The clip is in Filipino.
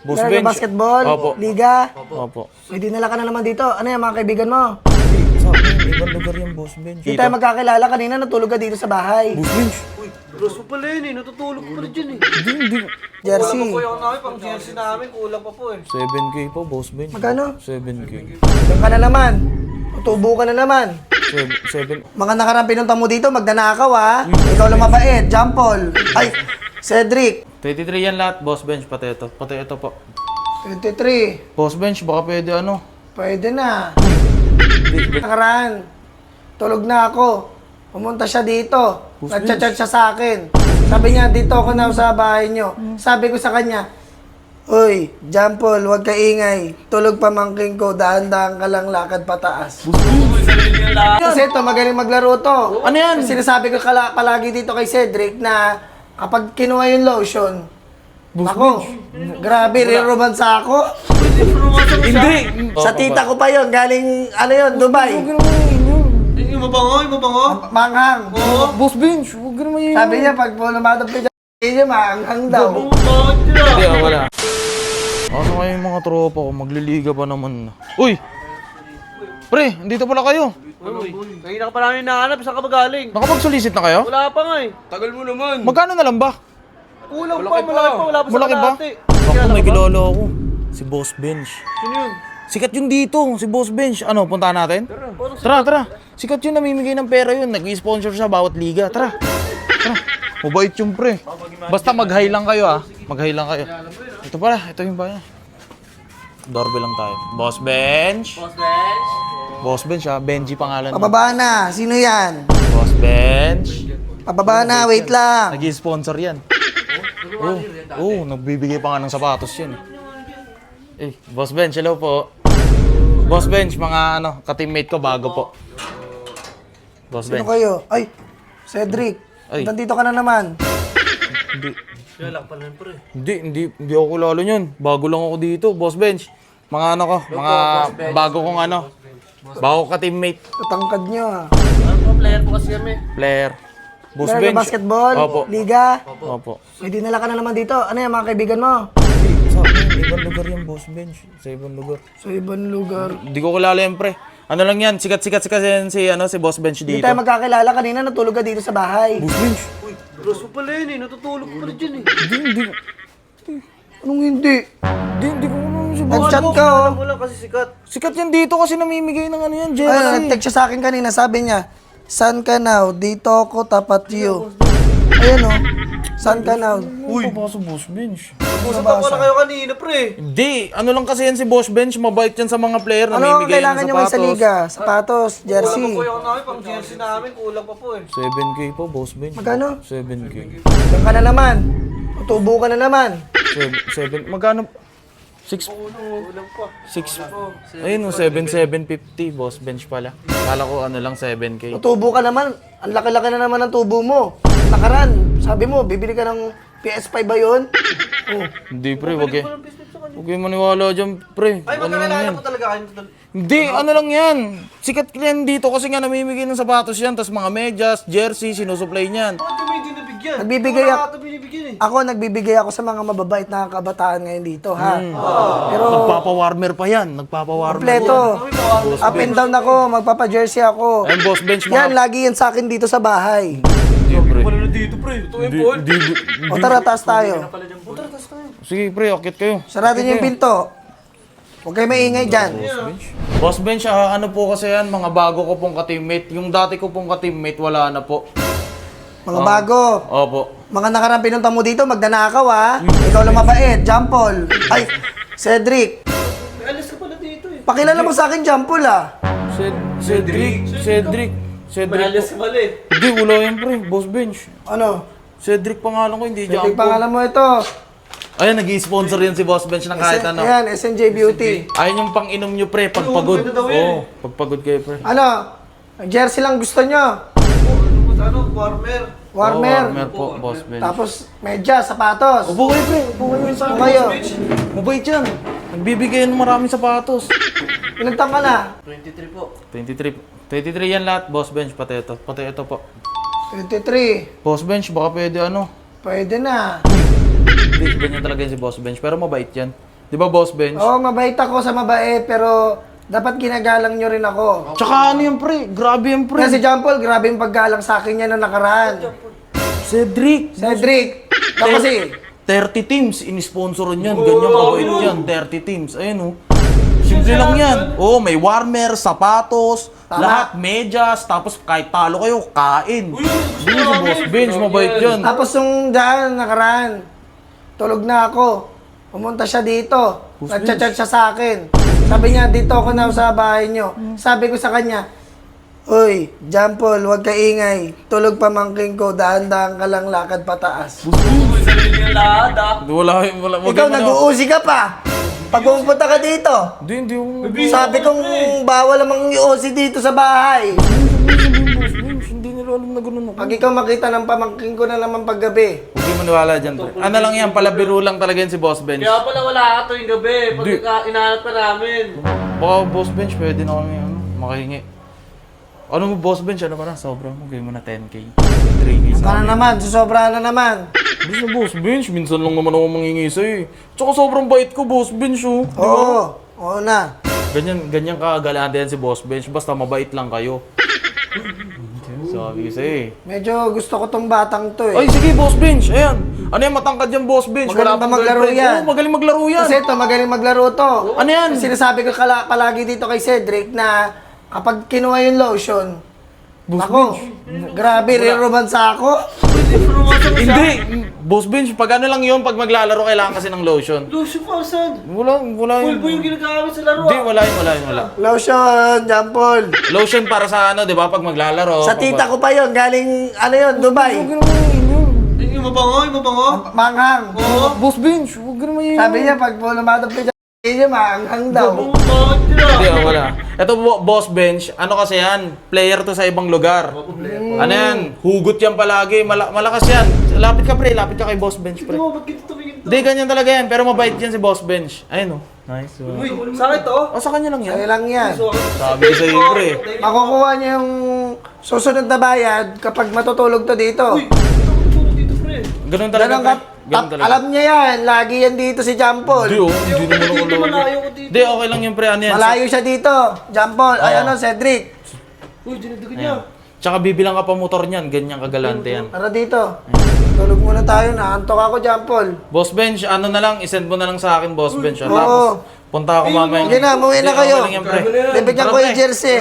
Boss Laro Bench. basketball, Opo. liga. Opo. May dinala ka na naman dito. Ano yan, mga kaibigan mo? Sa akin, ibang lugar yung Boss Bench. Hindi tayo magkakilala kanina, natulog ka dito sa bahay. Boss Bench. Uy, bros mo pala yun eh. Natutulog ko pala dyan eh. Hindi. Jersey. Kulang pa po yung namin, pang jersey namin. Kulang pa po eh. 7K po, Boss Bench. Magkano? 7K. Diyan ka na naman. Tutubo ka na naman. 7. Mga nakarang pinunta mo dito, magdanakaw ha. Ikaw lang mabait, Jampol. Ay, Cedric. 23 yan lahat, Boss Bench. Pati ito. Pati ito po. 23. Boss Bench, baka pwede ano. Pwede na. Nakaraan. Tulog na ako. Pumunta siya dito. Nagchat-chat siya sa akin. Sabi niya, dito ako na sa bahay niyo. Sabi ko sa kanya, Uy, Jampol, huwag ka ingay. Tulog pamangking ko, dahan-dahan ka lang lakad pataas. Kasi ito, magaling maglaro to. Ano yan? Sinasabi ko palagi dito kay Cedric na kapag kinuha yung lotion, ako, grabe, riromansa ako. Hindi! Sa tita ko pa yon galing, ano yon Dubai. Yung mabango, yung mabango. Manghang. Oo. Boss Bench, huwag ka naman yun. Sabi niya, pag lumadap ka dyan, manghang daw. Bakit yun? Hindi, wala. Asa kayo yung mga tropa ko? Magliliga pa naman. Uy! Pre, andito pala kayo. Uy, kanina ka pa namin nahanap. Saan ka ba galing? Nakapag-solicit na kayo? Wala pa nga eh. Tagal mo naman. Magkano na lang ba? Kulang pa, malaki pa. Wala pa sa Malaki ba? kalahati. Ako, may kilala ako. Si Boss Bench. Sino yun? Sikat yun dito, si Boss Bench. Ano, puntahan natin? Tara. Sikat yun, namimigay ng pera yun. Nag-sponsor sa bawat liga. Tara. Mabait yung pre. Basta mag-high lang kayo ah. Mag-high lang kayo. Ito pala, ito yung bayan. Doorbell lang tayo. Boss Bench. Boss Bench. Boss Bench ah, Benji pangalan. Pababa na, sino yan? Boss Bench. Pababa na, wait lang. Nag-sponsor yan. Nagbibigay pa nga ng sapatos yun. Boss Bench, hello po. Boss Bench, mga ka-teammate ko bago po. Boss Sino Bench. kayo? Ay, Cedric, Ay. nandito ka na naman. Hindi, Kaya lang pala yun, pre. hindi ako kilala yun. Bago lang ako dito, Boss Bench. Mga bago kong bago ka-teammate. Tatangkad nyo ha. Ano po, player po kasi kami. Player. Boss Laro Bench. basketball, Opo. liga. Opo. May dinala ka na naman dito. Ano yan, mga kaibigan mo? Sa akin, ibang lugar yung Boss Bench. Sa ibang lugar. Sa ibang lugar. Hindi ko kilala yan, pre. Ano lang yan, sikat-sikat kasi si Boss Bench Hindi dito. tayo magkakilala kanina, natulog ka dito sa bahay. Boss Bench. Uy, bros mo pala yun eh. Natutulog ko pala dyan eh. Hindi. Anong hindi? Hindi ko naman si Boss. Nag-chat ka oh. Alam mo lang kasi sikat. Sikat yan dito kasi namimigay ng ano yan, Ay, jersey. nag-text siya sa akin kanina, sabi niya, saan ka now? Dito ako, tapat you. Ayan oh, saan ka now? Uy, sa Boss Bench. Usap pa pala kayo kanina, pre. Hindi, ano lang kasi yan si Boss Bench, mabait yan sa mga player, Ano ang namimigay kailangan ng nyo ngayon sa sapatos. liga? Sapatos, Kulang jersey. pa po yung namin, pang jersey namin. Kulang pa po eh. 7K po, Boss Bench. Magkano? 7K. Diyan ka na naman. Tutubo ka na naman. 7, magkano? 6, Kulang pa. 6, ayun, 7,750, Boss Bench pala. Kala ko ano lang, 7K. Tutubo ka naman. Ang laki-laki na naman ng tubo mo. Nakaran, sabi mo, bibili ka ng PS5 ba yun? Oh. Hindi pre, wag eh. Huwag kayo maniwala dyan, pre. Ay, Ano lang magkakilala yan? po talaga kayo. Hindi, ano lang yan. Sikat yan dito kasi nga namimigay ng sapatos yan, tas mga medyas, jersey, sinusupply niyan. Bakit kami hindi nabigyan? Nagbibigay Wala ako- ata binibigyan eh. Ako, nagbibigay ako sa mga mababait na kabataan ngayon dito, ha? Pero, Nagpapa-warmer pa yan, nagpapa-warmer. kompleto. Up and down ako, magpapa-jersey ako. Ayun, Boss Bench, Yan, mga... lagi yan sa akin dito sa bahay. Hindi, pre. Wala na dito, pre. Ito yung Paul. O tara, taas tayo. Sige, pre, akit kayo. Sarado niyo yung pinto. Huwag kayo maingay dyan. Boss Bench, ano po kasi yan, mga bago ko pong ka-teammate. Yung dati ko pong ka-teammate, wala na po. Mga bago. Opo. Mga nakarang pinunta mo dito, magdanakaw, ha? Ikaw lang mabait, Jampol. Ay, Cedric. May alis ka pala dito eh. Pakilala mo sa akin, Jampol, ha? Cedric. May alis ka pala eh. Hindi, wala yan, pre. Boss Bench. Ano? Cedric pangalan ko, hindi Cedric, Jampo. pangalan mo ito. Ayan, nag-i-sponsor yan si Boss Bench ng kahit ano. Ayan, SNJ Beauty. Ayun yung pang-inom nyo, pre, pagpagod. ganda daw yan. Oo, pagpagod kayo, pre. Ano? Jersey lang gusto nyo. Ano, warmer. Warmer. Warmer po, Boss Bench. Tapos, medya, sapatos. Upo kayo, pre. Upo kayo sa Upo kayo. Mabait yan. Nagbibigay ng maraming sapatos. Pinagtang ka na. 23 po. 23 yan lahat, Boss Bench. Pati ito po. 23. Boss Bench, baka pwede ano. Pwede na. Hindi, ganyan talaga yan si Boss Bench. Pero mabait yan. Di ba, Boss Bench? Oo, mabait ako sa mabait, pero dapat ginagalang nyo rin ako. Tsaka ano yan, pre? Grabe yan, pre. Kasi John Paul, grabe yung paggalang sa akin niya nung nakaraan. Cedric. Cedric, kasi 30 teams, in-sponsoran yan. Ganyan kabait yan, 30 teams. Ayun, oh. Simple lang yan. Oo, may warmer, sapatos, Tama. lahat, medyas, tapos kahit talo kayo, kain. Hindi si Boss Bench, mabait yan. tapos yung daan nakaraan, tulog na ako. Pumunta siya dito. Nagchat-chat siya sa akin. Sabi niya, dito ako na sa bahay niyo. Sabi ko sa kanya, Uy, John Paul, huwag ka ingay. Tulog pamangking ko, dahan-dahan ka lang lakad pataas. May sarili ng lahat ah. Wala. Ikaw, nag-uusi ka pa. Pag pumunta ka dito, Hindi. sabi kong bawal namang iusi dito sa bahay. Hindi nila alam na ganun ako. Pag ikaw makita ng pamangking ko na naman paggabi, Huwag kayo maniwala dyan, pre. Ano lang yan, palabiro lang talaga yan si Boss Bench. Kaya pala wala ka tuwing gabi. Di. Pag inaanap pa namin. Baka Boss Bench, pwede na kami makahingi. Ano mo, Boss Bench, ano ba na? Sobra mo, gawin mo na 10K. 3K sa sana amin. naman, susobra na naman. Hindi sa Boss Bench, minsan lang naman ako mangingi sa'yo eh. Tsaka sobrang bait ko, Boss Bench, oh. Di ba? Oo na. Ganyan kagalante yan si Boss Bench, basta mabait lang kayo. Sabi ko sa'yo eh. Medyo gusto ko tong batang to eh. Ay, sige, Boss Bench, ayan. Ano yan, matangkad yan, Boss Bench. Magaling ba pang maglaro girlfriend. yan? Oo, magaling maglaro yan. Kasi ito, magaling maglaro to. Ano yan? Sinasabi ko palagi dito kay Cedric na kapag kinuha yung lotion, Boss ako, grabe, riromansa ako. Hindi, Boss Bench, pag ano lang yun, pag maglalaro, kailangan kasi ng lotion. Lucio Pausan. Wala Full yun. po yung ginagamit sa laro Hindi, ah. wala. Lotion, John Paul. Lotion para sa ano, di ba, pag maglalaro. Sa tita ko pa yon, galing, ano yon, Dubai. Yung mabango. Manghang. Oo. Boss Bench, huwag ka naman yun. Sabi niya, pag lumadap ka dyan, manghang daw. Bakit nila? Hindi, wala. Ito, Boss Bench, ano kasi yan, player to sa ibang lugar. Ano yan, hugot yan palagi, malakas yan. Lapit ka, pre, lapit ka kay Boss Bench, pre. Ba't ganito tumingin to? Hindi, ganyan talaga yan, pero mabait yan si Boss Bench. Ayun, oh. Nice. Uy, sa akin to? O, sa kanya lang yan. Kaya lang yan. Sabi ko sa'yo, pre. Makukuha niya yung susunod na bayad kapag matutulog to dito. Uy, ito dito pre. Ganun talaga, Ganun pre. ka, Ganun talaga. alam niya yan, lagi yan dito si John Paul. Hindi, oh. Hindi naman ako Dito malayo ko dito. Hindi, okay lang yung pre, ano yan. Malayo siya dito, John Paul. Ay Oo. ano, Cedric. Uy, dinagdagan niya. Tsaka bibilang ka pa motor niyan, ganyan kagalante yan. Tara dito. Tulog muna tayo, naantok ako, John Paul. Boss Bench, ano na lang, isend mo na lang sa akin, Boss Bench. Oo. Tapos, punta ako mamaya. Sige na, umuwi na Hindi, kayo. okay lang yan, pre. Bibigyan Tara, ko yung pre. jersey.